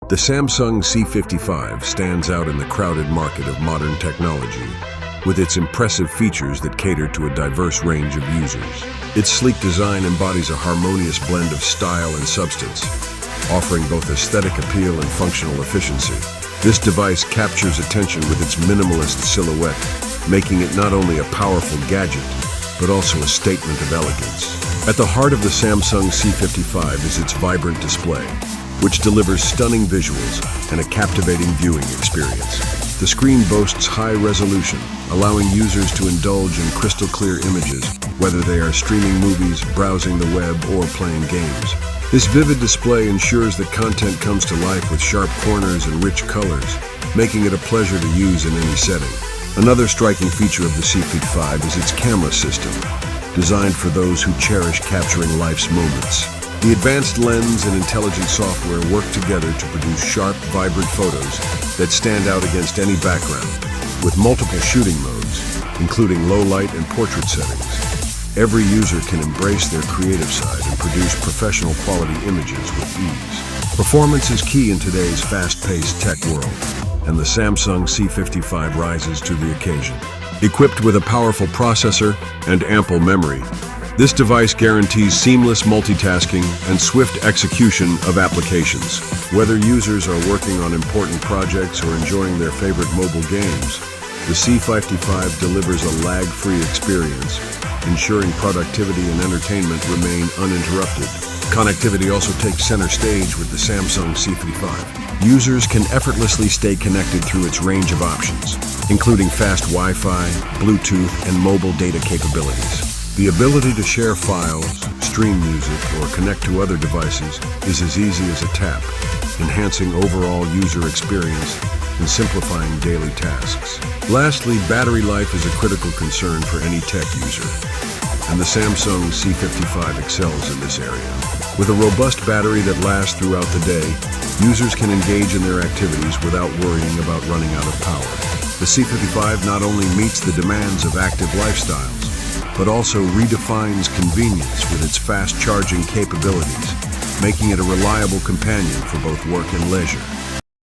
The Samsung C55 stands out in the crowded market of modern technology, with its impressive features that cater to a diverse range of users. Its sleek design embodies a harmonious blend of style and substance, offering both aesthetic appeal and functional efficiency. This device captures attention with its minimalist silhouette, making it not only a powerful gadget, but also a statement of elegance. At the heart of the Samsung C55 is its vibrant display, which delivers stunning visuals and a captivating viewing experience. The screen boasts high resolution, allowing users to indulge in crystal-clear images, whether they are streaming movies, browsing the web, or playing games. This vivid display ensures that content comes to life with sharp corners and rich colors, making it a pleasure to use in any setting. Another striking feature of the C55 is its camera system, designed for those who cherish capturing life's moments. The advanced lens and intelligent software work together to produce sharp, vibrant photos that stand out against any background. With multiple shooting modes, including low light and portrait settings, every user can embrace their creative side and produce professional quality images with ease. Performance is key in today's fast-paced tech world, and the Samsung C55 rises to the occasion. Equipped with a powerful processor and ample memory, this device guarantees seamless multitasking and swift execution of applications. Whether users are working on important projects or enjoying their favorite mobile games, the C55 delivers a lag-free experience, ensuring productivity and entertainment remain uninterrupted. Connectivity also takes center stage with the Samsung C55. Users can effortlessly stay connected through its range of options, including fast Wi-Fi, Bluetooth, and mobile data capabilities. The ability to share files, stream music, or connect to other devices is as easy as a tap, enhancing overall user experience and simplifying daily tasks. Lastly, battery life is a critical concern for any tech user, and the Samsung C55 excels in this area. With a robust battery that lasts throughout the day, users can engage in their activities without worrying about running out of power. The C55 not only meets the demands of active lifestyles, but also redefines convenience with its fast charging capabilities, making it a reliable companion for both work and leisure.